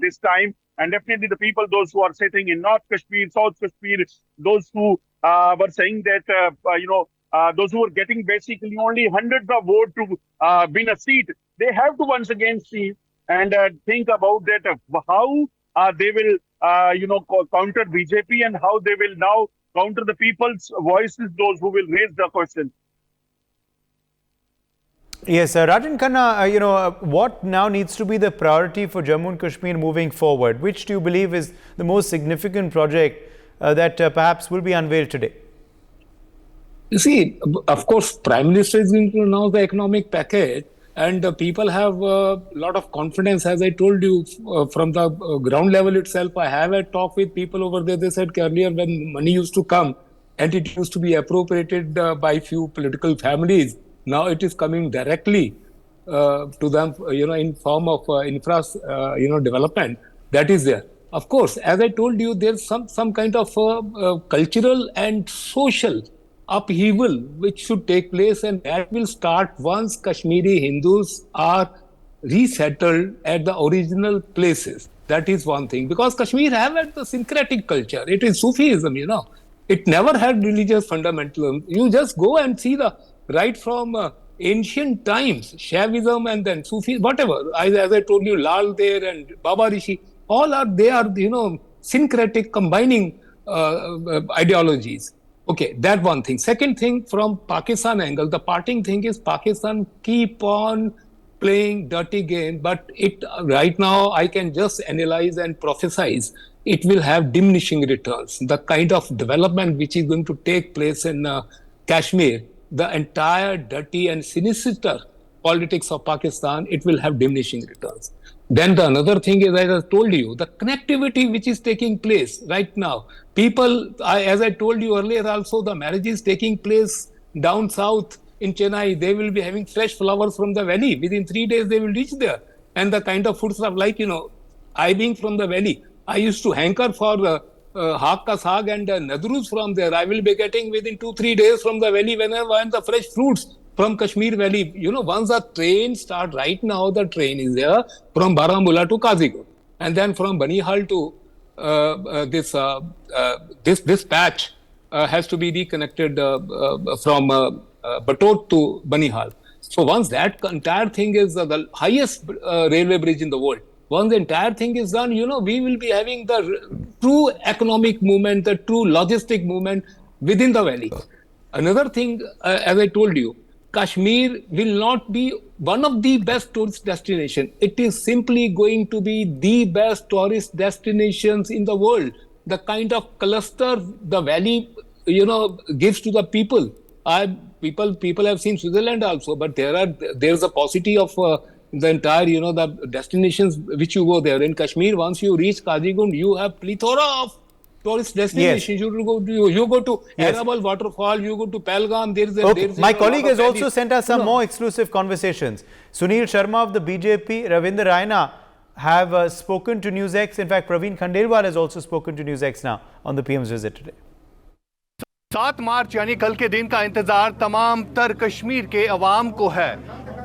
this time. And definitely the people, those who are sitting in North Kashmir, South Kashmir, those who were saying that, those who are getting basically only hundreds of votes to win a seat, they have to once again see and think about that how they will, counter BJP and how they will now counter the people's voices, those who will raise the question. Yes, Rajan Khanna, what now needs to be the priority for Jammu and Kashmir moving forward? Which do you believe is the most significant project that perhaps will be unveiled today? You see, of course, Prime Minister is going to announce the economic package, and people have a lot of confidence. As I told you, from the ground level itself, I have a talk with people over there. They said earlier when money used to come and it used to be appropriated by few political families, now it is coming directly to them, in form of development that is there. Of course, as I told you, there's some kind of cultural and social upheaval which should take place, and that will start once Kashmiri Hindus are resettled at the original places. That is one thing, because Kashmir have had the syncretic culture. It is Sufism, It never had religious fundamentalism. You just go and see right from ancient times, Shaivism and then Sufi, whatever. As I told you, Lal there and Baba Rishi, they are syncretic, combining ideologies. Okay, that one thing. Second thing, from Pakistan angle, the parting thing is Pakistan keep on playing dirty game, but it right now I can just analyze and prophesize it will have diminishing returns. The kind of development which is going to take place in Kashmir, the entire dirty and sinister politics of Pakistan, it will have diminishing returns. Then the another thing is, as I told you, the connectivity which is taking place right now. People, as I told you earlier also, the marriage is taking place down south in Chennai. They will be having fresh flowers from the valley. Within 3 days, they will reach there. And the kind of food stuff, like, I being from the valley, I used to hanker for haak ka saag and nadrus from there. I will be getting within 2-3 days from the valley whenever I want the fresh fruits from Kashmir Valley. Once the train start, right now the train is there from Baramulla to Kazigund, and then from Banihal to this patch has to be reconnected from Batot to Banihal. So once that entire thing is the highest railway bridge in the world, once the entire thing is done, we will be having the true economic movement, the true logistic movement within the valley. Another thing, as I told you, Kashmir will not be one of the best tourist destinations. It is simply going to be the best tourist destinations in the world. The kind of cluster the valley, gives to the people. People have seen Switzerland also, but there's a paucity of the entire, the destinations which you go there. In Kashmir, once you reach Kazigund, you have plethora of tourist destinations. Yes. You go to Arabal waterfall, you go to Pahalgam. My colleague has also sent us some more exclusive conversations. Sunil Sharma of the BJP, Ravinder Raina have spoken to NewsX. In fact, Praveen Khandelwal has also spoken to NewsX now on the PM's visit today. 7 मार्च यानी कल के दिन का इंतजार तमाम तर कश्मीर के अवाम को है।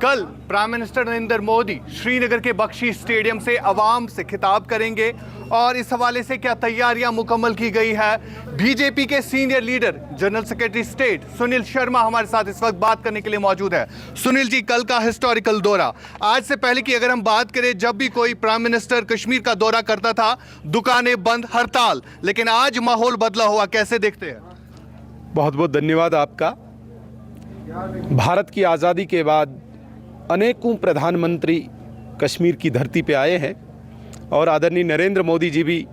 कल प्राइम मिनिस्टर नरेंद्र मोदी श्रीनगर के बख्शी स्टेडियम से अवाम से खिताब करेंगे और इस हवाले से क्या तैयारियां मुकम्मल की गई है। बीजेपी के senior leader general secretary state Sunil Sharma हमारे साथ इस वक्त बात करने के लिए मौजूद है। सुनील जी, कल का हिस्टोरिकल दौरा, आज से पहले की अगर हम बात करें, जब भी कोई प्राइम मिनिस्टर कश्मीर का दौरा करता था दुकानें बंद, हड़ताल, लेकिन आज माहौल बदला हुआ, कैसे देखते हैं? बहुत बहुत धन्यवाद आपका। भारत की आज़ादी के बाद अनेकों प्रधानमंत्री कश्मीर की धरती पे आए हैं और आदरणीय नरेंद्र मोदी जी भी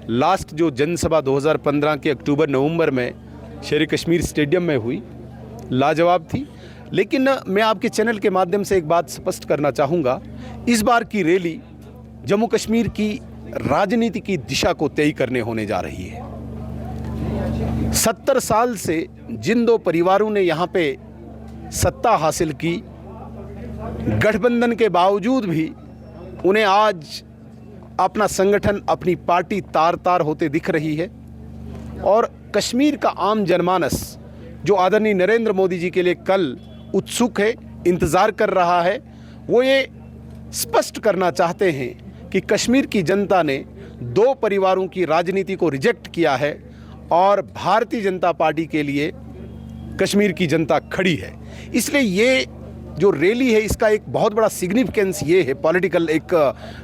लास्ट जो जनसभा 2015 के अक्टूबर-नवंबर में शेर कश्मीर स्टेडियम में हुई, लाजवाब थी। लेकिन मैं आपके चैनल के माध्यम से एक बात स्पष्ट करना चाहूँगा, इस बार की रैली जम्मू कश्मीर की राजनीति की दिशा को तय करने होने जा रही है। 70 साल से जिन दो परिवारों ने यहाँ पे सत्ता हासिल की, गठबंधन के बावजूद भी उन्हें आज अपना संगठन, अपनी पार्टी तार तार होते दिख रही है। और कश्मीर का आम जनमानस जो आदरणीय नरेंद्र मोदी जी के लिए कल उत्सुक है, इंतज़ार कर रहा है, वो ये स्पष्ट करना चाहते हैं कि कश्मीर की जनता ने दो परिवारों की राजनीति को रिजेक्ट किया है और भारतीय जनता पार्टी के लिए कश्मीर की जनता खड़ी है। इसलिए ये जो रैली है इसका एक बहुत बड़ा सिग्निफिकेंस ये है, पॉलिटिकल एक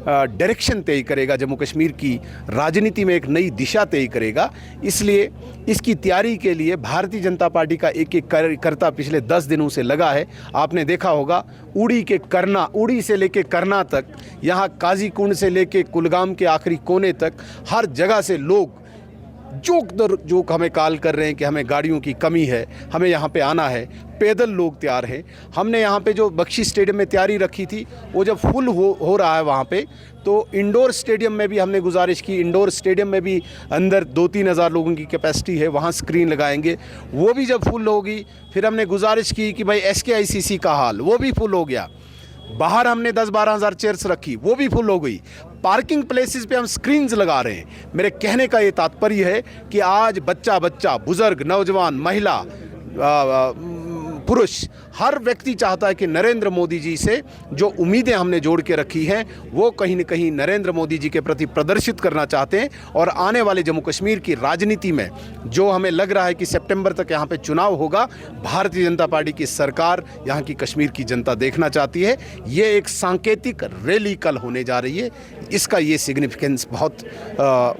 डायरेक्शन तय करेगा, जम्मू कश्मीर की राजनीति में एक नई दिशा तय करेगा। इसलिए इसकी तैयारी के लिए भारतीय जनता पार्टी का एक एक कार्यकर्ता पिछले 10 दिनों से लगा है। आपने देखा होगा उड़ी से लेके करना तक, यहाँ काजीकुंड से लेके कुलगाम के आखिरी कोने तक, हर जगह से लोग जोक हमें कॉल कर रहे हैं कि हमें गाड़ियों की कमी है, हमें यहाँ पे आना है। पैदल लोग तैयार हैं। हमने यहाँ पे जो बख्शी स्टेडियम में तैयारी रखी थी वो जब फुल हो रहा है वहाँ पे, तो इंडोर स्टेडियम में भी हमने गुजारिश की, इंडोर स्टेडियम में भी अंदर 2-3 हज़ार लोगों की कैपेसिटी है, वहाँ स्क्रीन लगाएंगे। वो भी जब फुल होगी फिर हमने गुजारिश की कि भाई SKICC का हाल, वो भी फुल हो गया। बाहर हमने 10-12 हज़ार चेयर्स रखी, वो भी फुल हो गई। पार्किंग प्लेसेस पे हम स्क्रीन्स लगा रहे हैं। मेरे कहने का ये तात्पर्य है कि आज बच्चा, बुजुर्ग, नौजवान, महिला, पुरुष, हर व्यक्ति चाहता है कि नरेंद्र मोदी जी से जो उम्मीदें हमने जोड़ के रखी हैं वो कहीं न कहीं नरेंद्र मोदी जी के प्रति प्रदर्शित करना चाहते हैं। और आने वाले जम्मू कश्मीर की राजनीति में जो हमें लग रहा है कि सितंबर तक यहाँ पे चुनाव होगा, भारतीय जनता पार्टी की सरकार यहाँ की कश्मीर की जनता देखना चाहती है। ये एक सांकेतिक रैली कल होने जा रही है, इसका ये सिग्निफिकेंस बहुत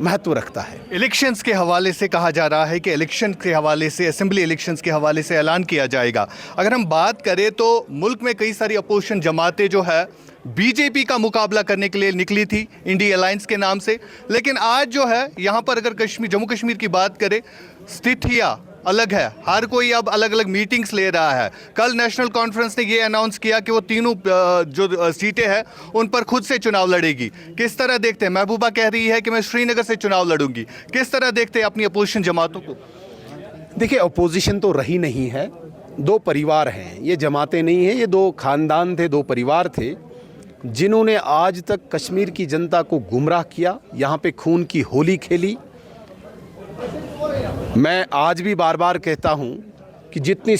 महत्व रखता है। इलेक्शंस के हवाले से कहा जा रहा है कि इलेक्शन के हवाले से, असेंबली इलेक्शंस के हवाले से ऐलान किया जाएगा। अगर हम बात करें तो मुल्क में कई सारी अपोजिशन जमातें जो है बीजेपी का मुकाबला करने के लिए निकली थी इंडिया अलायंस के नाम से, लेकिन आज जो है यहाँ पर अगर जम्मू कश्मीर की बात करें, स्थितियाँ अलग है। हर कोई अब अलग अलग मीटिंग्स ले रहा है। कल नेशनल कॉन्फ्रेंस ने ये अनाउंस किया कि वो तीनों जो सीटें हैं उन पर खुद से चुनाव लड़ेगी। किस तरह देखते हैं? महबूबा कह रही है कि मैं श्रीनगर से चुनाव लड़ूंगी। किस तरह देखते हैं अपनी अपोजिशन जमातों को? देखिए, अपोजिशन तो रही नहीं है, 2 परिवार हैं, ये जमातें नहीं हैं, ये 2 खानदान थे, 2 परिवार थे जिन्होंने आज तक कश्मीर की जनता को गुमराह किया, यहाँ पे खून की होली खेली। मैं आज भी बार बार कहता हूँ कि जितनी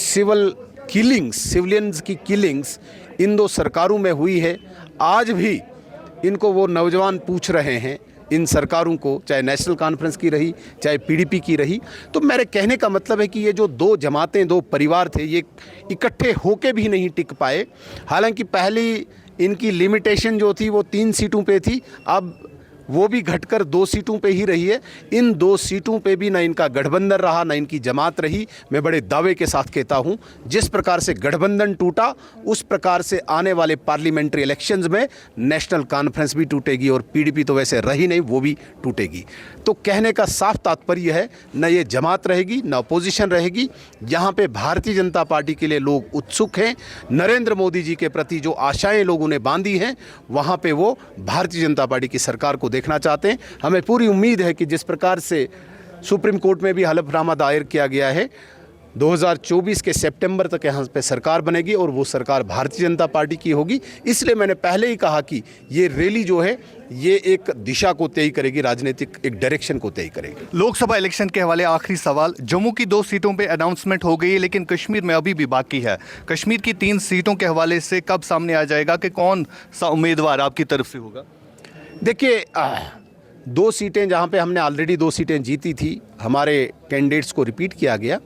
सिविलियंस की किलिंग्स इन 2 सरकारों में हुई है, आज भी इनको वो नौजवान पूछ रहे हैं इन सरकारों को, चाहे नेशनल कॉन्फ्रेंस की रही, चाहे PDP की रही। तो मेरे कहने का मतलब है कि ये जो 2 जमातें, 2 परिवार थे, ये इकट्ठे होके भी नहीं टिक पाए। हालांकि पहली इनकी लिमिटेशन जो थी वो 3 सीटों पे थी, अब वो भी घटकर 2 सीटों पे ही रही है। इन 2 सीटों पे भी ना इनका गठबंधन रहा, ना इनकी जमात रही। मैं बड़े दावे के साथ कहता हूं, जिस प्रकार से गठबंधन टूटा उस प्रकार से आने वाले पार्लियामेंट्री इलेक्शंस में नेशनल कॉन्फ्रेंस भी टूटेगी और PDP तो वैसे रही नहीं, वो भी टूटेगी। तो कहने का साफ तात्पर्य है, न ये जमात रहेगी, न अपोजिशन रहेगी। यहाँ पे भारतीय जनता पार्टी के लिए लोग उत्सुक हैं। नरेंद्र मोदी जी के प्रति जो आशाएं लोगों ने बांधी हैं, वहाँ पे वो भारतीय जनता पार्टी की सरकार को देखना चाहते हैं। हमें पूरी उम्मीद है कि जिस प्रकार से सुप्रीम कोर्ट में भी हलफनामा दायर किया गया है, 2024 के सितंबर तक यहाँ पे सरकार बनेगी और वो सरकार भारतीय जनता पार्टी की होगी। इसलिए मैंने पहले ही कहा कि ये रैली जो है ये एक दिशा को तय करेगी, राजनीतिक एक डायरेक्शन को तय करेगी। लोकसभा इलेक्शन के हवाले आखिरी सवाल, जम्मू की 2 सीटों पे अनाउंसमेंट हो गई है, लेकिन कश्मीर में अभी भी बाकी है। कश्मीर की 3 सीटों के हवाले से कब सामने आ जाएगा कि कौन सा उम्मीदवार आपकी तरफ से होगा? देखिए, 2 सीटें जहाँ पे हमने ऑलरेडी 2 सीटें जीती थी, हमारे कैंडिडेट्स को रिपीट किया गया।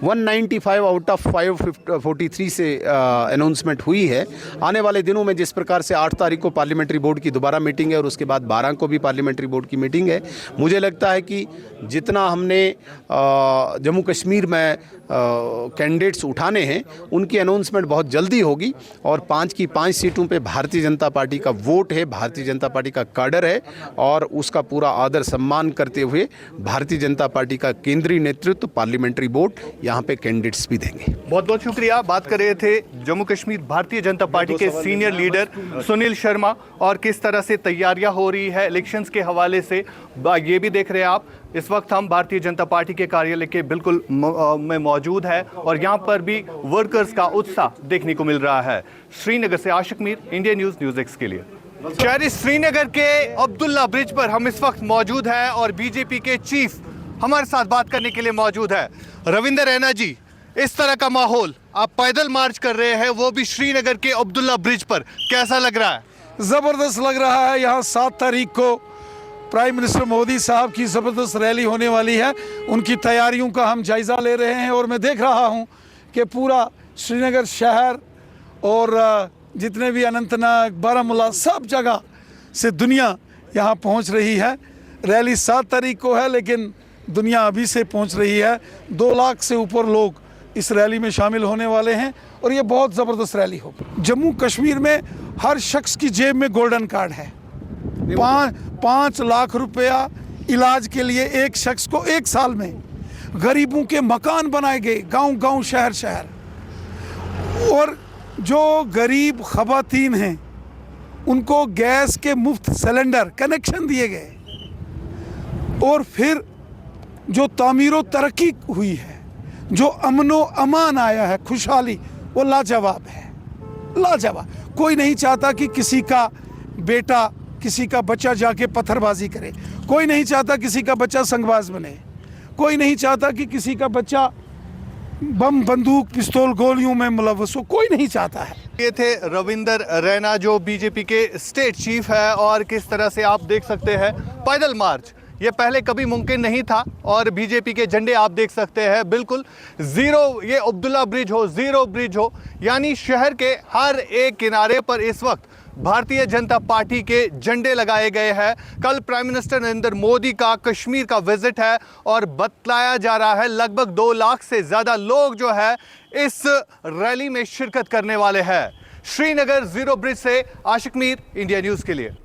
195 आउट ऑफ 543 से अनाउंसमेंट हुई है। आने वाले दिनों में जिस प्रकार से 8 तारीख को पार्लियामेंट्री बोर्ड की दोबारा मीटिंग है और उसके बाद 12 को भी पार्लियामेंट्री बोर्ड की मीटिंग है, मुझे लगता है कि जितना हमने जम्मू कश्मीर में कैंडिडेट्स उठाने हैं उनकी अनाउंसमेंट बहुत जल्दी होगी और 5 की 5 सीटों पे भारतीय जनता पार्टी का वोट है, भारतीय जनता पार्टी का काडर है और उसका पूरा आदर सम्मान करते हुए भारतीय जनता पार्टी का केंद्रीय नेतृत्व, पार्लियामेंट्री बोर्ड यहाँ पे कैंडिडेट्स भी देंगे। बहुत बहुत शुक्रिया। बात कर रहे थे जम्मू कश्मीर भारतीय जनता पार्टी के सीनियर लीडर सुनील शर्मा, और किस तरह से तैयारियां हो रही है इलेक्शंस के हवाले से ये भी देख रहे हैं आप। इस वक्त हम भारतीय जनता पार्टी के कार्यालय के बिल्कुल में मौजूद है और यहाँ पर भी वर्कर्स का उत्साह देखने को मिल रहा है। श्रीनगर से आशिक मीर, इंडिया NewsX के लिए। शहरी श्रीनगर के अब्दुल्ला ब्रिज पर हम इस वक्त मौजूद हैं और बीजेपी के चीफ हमारे साथ बात करने के लिए मौजूद है। रविंदर रैना जी, इस तरह का माहौल, आप पैदल मार्च कर रहे हैं वो भी श्रीनगर के अब्दुल्ला ब्रिज पर, कैसा लग रहा है? ज़बरदस्त लग रहा है। यहाँ 7 तारीख को प्राइम मिनिस्टर मोदी साहब की ज़बरदस्त रैली होने वाली है, उनकी तैयारियों का हम जायज़ा ले रहे हैं और मैं देख रहा हूँ कि पूरा श्रीनगर शहर और जितने भी अनंतनाग, बारामूला, सब जगह से दुनिया यहाँ पहुँच रही है। रैली 7 तारीख को है, लेकिन दुनिया अभी से पहुँच रही है। 2 लाख से ऊपर लोग इस रैली में शामिल होने वाले हैं और ये बहुत ज़बरदस्त रैली हो। जम्मू कश्मीर में हर शख्स की जेब में गोल्डन कार्ड है। 5 लाख रुपया इलाज के लिए एक शख्स को 1 साल में। गरीबों के मकान बनाए गए गांव-गांव, शहर-शहर। और जो गरीब ख़वातीन हैं उनको गैस के मुफ्त सिलेंडर कनेक्शन दिए गए। और फिर जो तामीर तरक्की हुई है, जो अमनो अमान आया है, खुशहाली, वो लाजवाब है, लाजवाब। कोई नहीं चाहता कि किसी का बेटा, किसी का बच्चा जाके पत्थरबाजी करे। कोई नहीं चाहता किसी का बच्चा संगबाज बने। कोई नहीं चाहता कि किसी का बच्चा बम, बंदूक, पिस्तौल, गोलियों में मुलव्वस हो। कोई नहीं चाहता है। ये थे रविंदर रैना जो बीजेपी के स्टेट चीफ है, और किस तरह से आप देख सकते हैं पैदल मार्च ये पहले कभी मुमकिन नहीं था। और बीजेपी के झंडे आप देख सकते हैं बिल्कुल ज़ीरो, ये अब्दुल्ला ब्रिज हो, ज़ीरो ब्रिज हो, यानी शहर के हर एक किनारे पर इस वक्त भारतीय जनता पार्टी के झंडे लगाए गए हैं। कल प्राइम मिनिस्टर नरेंद्र मोदी का कश्मीर का विजिट है और बतलाया जा रहा है लगभग 2 लाख से ज़्यादा लोग जो है इस रैली में शिरकत करने वाले हैं। श्रीनगर ज़ीरो ब्रिज से आशिक मीर, इंडिया न्यूज़ के लिए।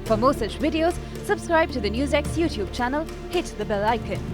For more such videos, subscribe to the NewsX YouTube channel, hit the bell icon.